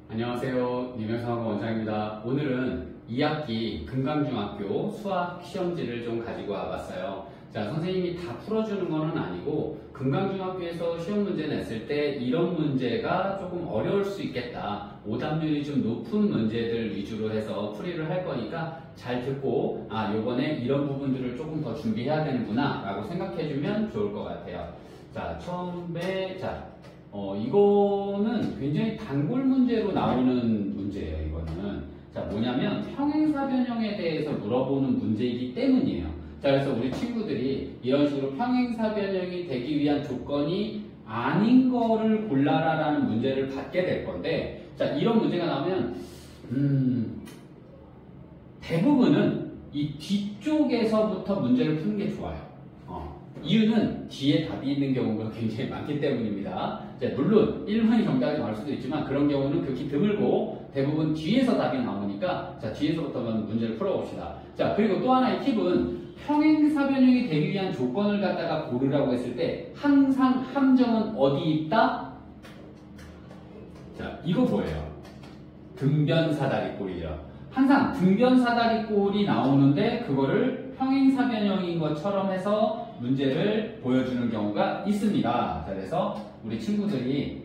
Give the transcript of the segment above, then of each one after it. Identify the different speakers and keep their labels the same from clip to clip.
Speaker 1: 안녕하세요. 유명상학원 원장입니다. 오늘은 2학기 금강중학교 수학 시험지를 좀 가지고 와봤어요. 자, 선생님이 다 풀어주는 거는 아니고 금강중학교에서 시험 문제 냈을 때 이런 문제가 조금 어려울 수 있겠다. 오답률이 좀 높은 문제들 위주로 해서 풀이를 할 거니까 잘 듣고 요번에 이런 부분들을 조금 더 준비해야 되는구나 라고 생각해주면 좋을 것 같아요. 자, 처음에 이거는 굉장히 단골 문제로 나오는 문제예요. 이거는 뭐냐면 평행사 변형에 대해서 물어보는 문제이기 때문이에요. 자, 그래서 우리 친구들이 이런 식으로 평행사 변형이 되기 위한 조건이 아닌 거를 골라라 라는 문제를 받게 될 건데, 자, 이런 문제가 나오면 대부분은 이 뒤쪽에서부터 문제를 푸는 게 좋아요. 이유는 뒤에 답이 있는 경우가 굉장히 많기 때문입니다. 물론 1번이 정답이 나올 수도 있지만 그런 경우는 극히 드물고 대부분 뒤에서 답이 나오니까 자, 뒤에서부터 문제를 풀어봅시다. 자, 그리고 또 하나의 팁은 평행사 변형이 되기 위한 조건을 갖다가 고르라고 했을 때 항상 함정은 어디 있다? 자, 이거 뭐예요? 등변사다리꼴이죠. 항상 등변사다리꼴이 나오는데 그거를 평행사 변형인 것처럼 해서 문제를 보여주는 경우가 있습니다. 자, 그래서 우리 친구들이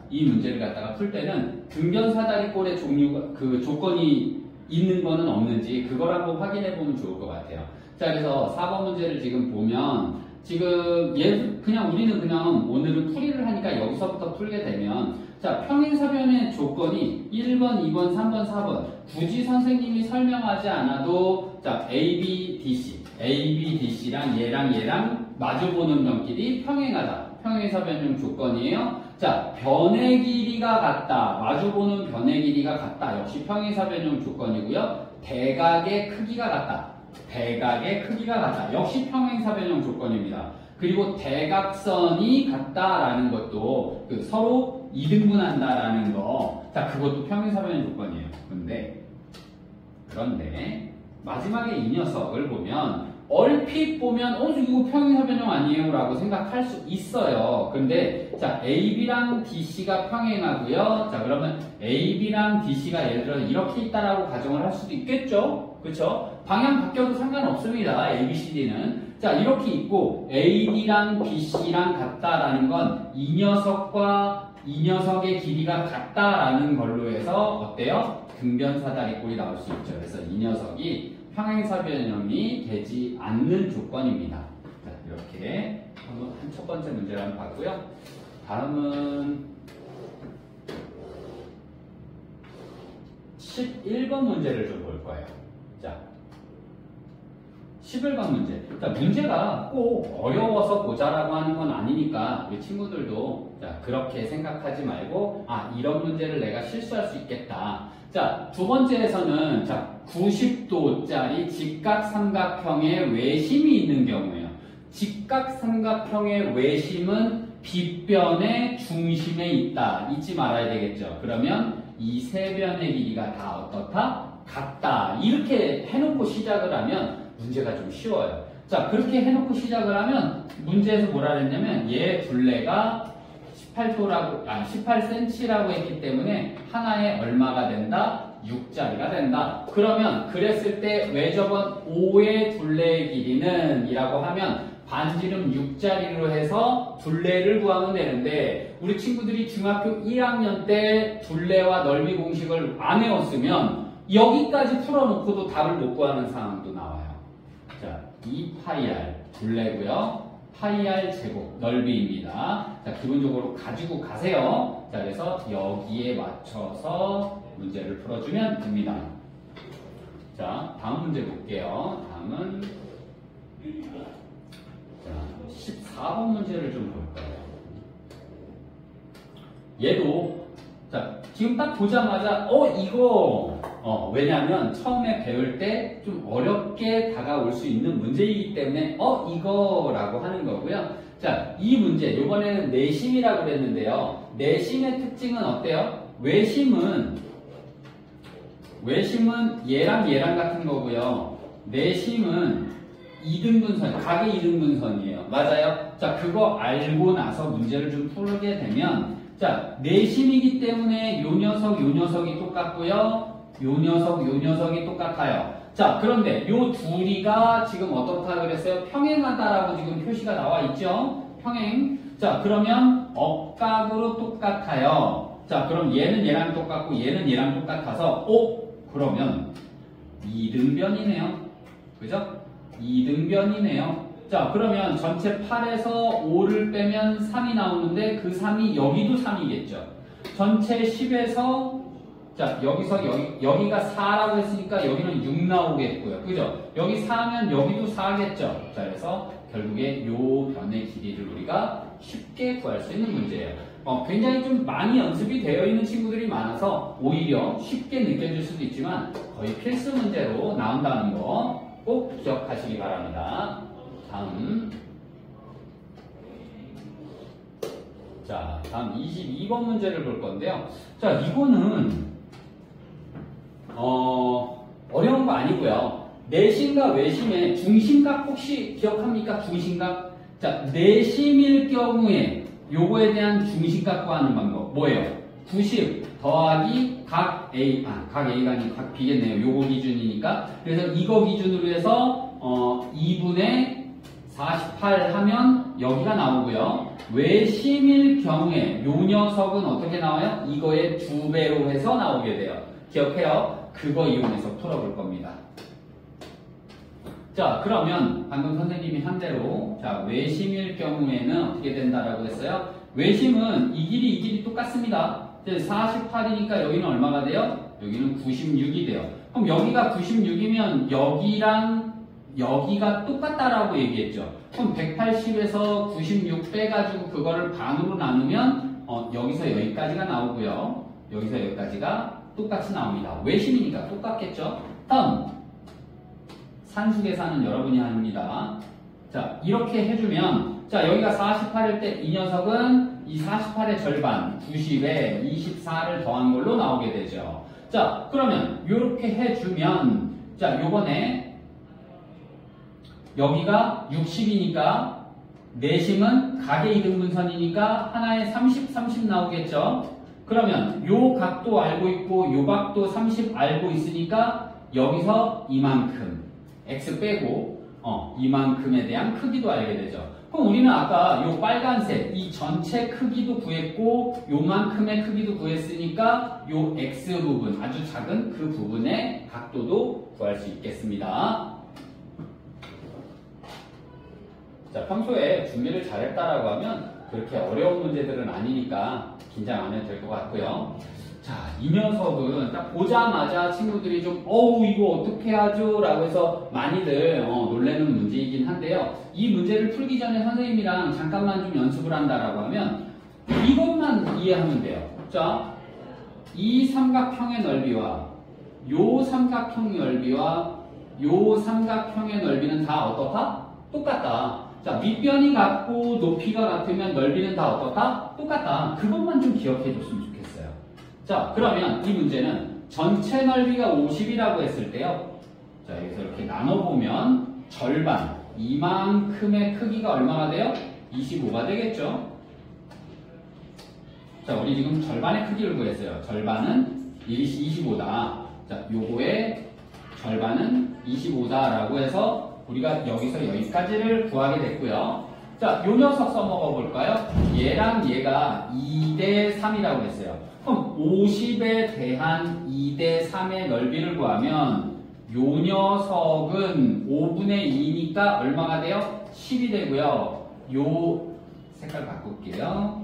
Speaker 1: 이 문제를 갖다가 풀 때는 등변사다리꼴의 종류가 그 조건이 있는 거는 없는지 그걸 한번 확인해 보면 좋을 것 같아요. 자, 그래서 4번 문제를 지금 보면 우리는 그냥 오늘은 풀이를 하니까 여기서부터 풀게 되면 자, 평행사 변형의 조건이 1번, 2번, 3번, 4번 굳이 선생님이 설명하지 않아도 자, A, B, D, C ABDC랑 얘랑 마주보는 변끼리 평행하다. 평행사 변형 조건이에요. 자, 변의 길이가 같다. 마주보는 변의 길이가 같다. 역시 평행사 변형 조건이고요. 대각의 크기가 같다. 대각의 크기가 같다. 역시 평행사 변형 조건입니다. 그리고 대각선이 같다라는 것도 서로 이등분한다라는 거. 자, 그것도 평행사 변형 조건이에요. 그런데 마지막에 이 녀석을 보면 얼핏 보면 이거 평행사 변형 아니에요? 라고 생각할 수 있어요. 근데 자, AB랑 DC가 평행하고요. 자, 그러면 AB랑 DC가 예를 들어 이렇게 있다라고 가정을 할 수도 있겠죠? 그쵸? 방향 바뀌어도 상관없습니다. ABCD는. 자, 이렇게 있고 AB랑 BC랑 같다라는 건 이 녀석과 이 녀석의 길이가 같다라는 걸로 해서 어때요? 등변사다리꼴이 나올 수 있죠. 그래서 이 녀석이 평행사 변형이 되지 않는 조건입니다. 자, 이렇게 첫 번째 문제를 한번 봤고요. 다음은 11번 문제를 좀 볼 거예요. 자, 11번 문제. 자, 문제가 꼭 어려워서 보자라고 하는 건 아니니까 우리 친구들도 자, 그렇게 생각하지 말고 이런 문제를 내가 실수할 수 있겠다. 자, 두 번째에서는 90도짜리 직각삼각형의 외심이 있는 경우예요. 직각삼각형의 외심은 빗변의 중심에 있다. 잊지 말아야 되겠죠. 그러면 이 세 변의 길이가 다 어떻다? 같다. 이렇게 해놓고 시작을 하면 문제가 좀 쉬워요. 자, 그렇게 해놓고 시작을 하면 문제에서 뭐라 그랬냐면 얘 둘레가 18cm라고 했기 때문에 하나에 얼마가 된다? 6짜리가 된다. 그러면 그랬을 때 외접은 5의 둘레의 길이는 이라고 하면 반지름 6짜리로 해서 둘레를 구하면 되는데 우리 친구들이 중학교 1학년 때 둘레와 넓이 공식을 안 외웠으면 여기까지 풀어놓고도 답을 못 구하는 상황도 나와요. 자, 2πr 둘레고요. 파이r 제곱 넓이입니다. 자, 기본적으로 가지고 가세요. 자, 그래서 여기에 맞춰서 문제를 풀어주면 됩니다. 자, 다음 문제 볼게요. 다음은 14번 문제를 좀 볼 거예요. 얘도 지금 딱 보자마자 이거 왜냐하면 처음에 배울 때 좀 어렵게 다가올 수 있는 문제이기 때문에 이거라고 하는 거고요. 자, 이 문제 이번에는 내심이라고 그랬는데요. 내심의 특징은 어때요? 외심은 얘랑 같은 거고요. 내심은 이등분선, 각의 이등분선이에요. 맞아요? 자, 그거 알고 나서 문제를 좀 풀게 되면, 자, 내심이기 때문에 요 녀석이 똑같고요. 요 녀석이 똑같아요. 자, 그런데 요 둘이가 지금 어떻다 그랬어요? 평행하다라고 지금 표시가 나와 있죠? 평행. 자, 그러면 억각으로 똑같아요. 자, 그럼 얘는 얘랑 똑같고 얘는 얘랑 똑같아서, 그러면 이등변이네요. 그죠? 이등변이네요. 자, 그러면 전체 8에서 5를 빼면 3이 나오는데 그 3이 여기도 3이겠죠. 전체 10에서 자, 여기가 4라고 했으니까 여기는 6 나오겠고요. 그죠? 여기 4면 여기도 4겠죠. 자, 그래서 결국에 요 변의 길이를 우리가 쉽게 구할 수 있는 문제예요. 굉장히 좀 많이 연습이 되어 있는 친구들이 많아서 오히려 쉽게 느껴질 수도 있지만 거의 필수 문제로 나온다는 거 꼭 기억하시기 바랍니다. 다음. 자, 다음 22번 문제를 볼 건데요. 자, 이거는 어려운 거 아니고요. 내심과 외심의 중심각 혹시 기억합니까? 중심각? 자, 내심일 경우에 요거에 대한 중심각 구하는 방법 뭐예요? 90 더하기 각 A가 아니고 각 B겠네요. 요거 기준이니까. 그래서 이거 기준으로 해서 2분의 48 하면 여기가 나오고요. 외심일 경우에 요 녀석은 어떻게 나와요? 이거의 2배로 해서 나오게 돼요. 기억해요. 그거 이용해서 풀어볼 겁니다. 자, 그러면 방금 선생님이 한 대로 자, 외심일 경우에는 어떻게 된다라고 했어요? 외심은 이 길이 똑같습니다. 48이니까 여기는 얼마가 돼요? 여기는 96이 돼요. 그럼 여기가 96이면 여기랑 여기가 똑같다라고 얘기했죠. 그럼 180에서 96 빼가지고 그거를 반으로 나누면 여기서 여기까지가 나오고요. 여기서 여기까지가 똑같이 나옵니다. 외심이니까 똑같겠죠? 다음 산수 계산은 여러분이 합니다. 자, 이렇게 해주면 자, 여기가 48일 때 이 녀석은 이 48의 절반 90에 24를 더한 걸로 나오게 되죠. 자, 그러면 이렇게 해주면 자, 요번에 여기가 60이니까 내심은 각의 이등분선이니까 하나에 30, 30 나오겠죠. 그러면 요 각도 알고 있고 요 각도 30 알고 있으니까 여기서 이만큼 x 빼고 이만큼에 대한 크기도 알게 되죠. 그럼 우리는 아까 요 빨간색 이 전체 크기도 구했고 요만큼의 크기도 구했으니까 요 x 부분 아주 작은 그 부분의 각도도 구할 수 있겠습니다. 자, 평소에 준비를 잘했다라고 하면 그렇게 어려운 문제들은 아니니까 긴장 안 해도 될 것 같고요. 자, 이 녀석은 딱 보자마자 친구들이 좀 이거 어떻게 하죠? 라고 해서 많이들 놀라는 문제이긴 한데요. 이 문제를 풀기 전에 선생님이랑 잠깐만 좀 연습을 한다라고 하면 이것만 이해하면 돼요. 자, 이 삼각형의 넓이와 요 삼각형 넓이와 요 삼각형의 넓이는 다 어떻다? 똑같다. 자, 밑변이 같고 높이가 같으면 넓이는 다 어떻다? 똑같다. 그것만 좀 기억해 줬으면 좋겠어요. 자, 그러면 이 문제는 전체 넓이가 50이라고 했을 때요. 자, 여기서 이렇게 나눠보면 절반, 이만큼의 크기가 얼마가 돼요? 25가 되겠죠? 자, 우리 지금 절반의 크기를 구했어요. 절반은 25다. 자, 요거의 절반은 25다라고 해서 우리가 여기서 여기까지를 구하게 됐고요. 자, 요 녀석 써먹어 볼까요? 얘랑 얘가 2대 3이라고 했어요. 그럼 50에 대한 2대 3의 넓이를 구하면 요 녀석은 5분의 2니까 얼마가 돼요? 10이 되고요. 요 색깔 바꿀게요.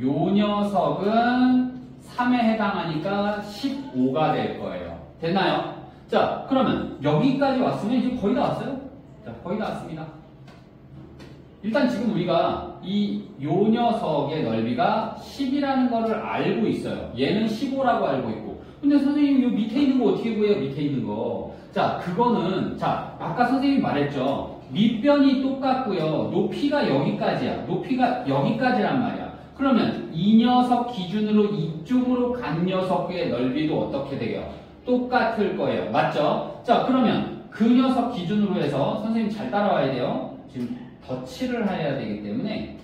Speaker 1: 요 녀석은 3에 해당하니까 15가 될 거예요. 됐나요? 자, 그러면 여기까지 왔으면 이제 거의 다 왔어요. 자, 거의 다 왔습니다. 일단 지금 우리가 요 녀석의 넓이가 10이라는 거를 알고 있어요. 얘는 15라고 알고 있고. 근데 선생님 요 밑에 있는 거 어떻게 구해요? 밑에 있는 거. 자, 그거는 자, 아까 선생님이 말했죠. 밑변이 똑같고요. 높이가 여기까지야. 높이가 여기까지란 말이야. 그러면 이 녀석 기준으로 이쪽으로 간 녀석의 넓이도 어떻게 돼요? 똑같을 거예요. 맞죠? 자, 그러면 그 녀석 기준으로 해서 선생님 잘 따라와야 돼요. 지금 덧칠을 해야 되기 때문에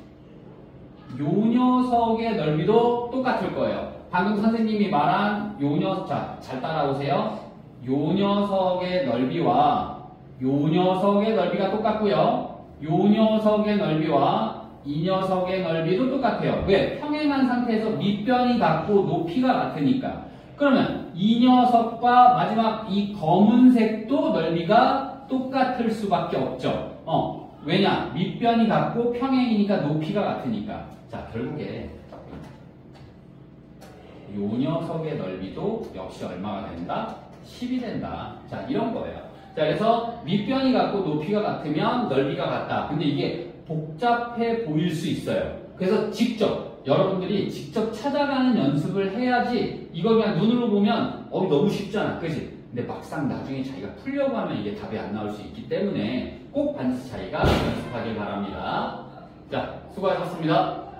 Speaker 1: 요 녀석의 넓이도 똑같을 거예요. 방금 선생님이 말한 요 녀석, 자, 잘 따라오세요. 요 녀석의 넓이와 요 녀석의 넓이가 똑같고요. 요 녀석의 넓이와 이 녀석의 넓이도 똑같아요. 왜? 평행한 상태에서 밑변이 같고 높이가 같으니까. 그러면 이 녀석과 마지막 이 검은색도 넓이가 똑같을 수밖에 없죠. 왜냐? 밑변이 같고 평행이니까 높이가 같으니까. 자, 결국에 요 녀석의 넓이도 역시 얼마가 된다? 10이 된다. 자, 이런 거예요. 자, 그래서 밑변이 같고 높이가 같으면 넓이가 같다. 근데 이게 복잡해 보일 수 있어요. 그래서 여러분들이 직접 찾아가는 연습을 해야지 이거 그냥 눈으로 보면 너무 쉽잖아. 그지? 근데 막상 나중에 자기가 풀려고 하면 이게 답이 안 나올 수 있기 때문에 꼭 반드시 자기가 연습하길 바랍니다. 자, 수고하셨습니다.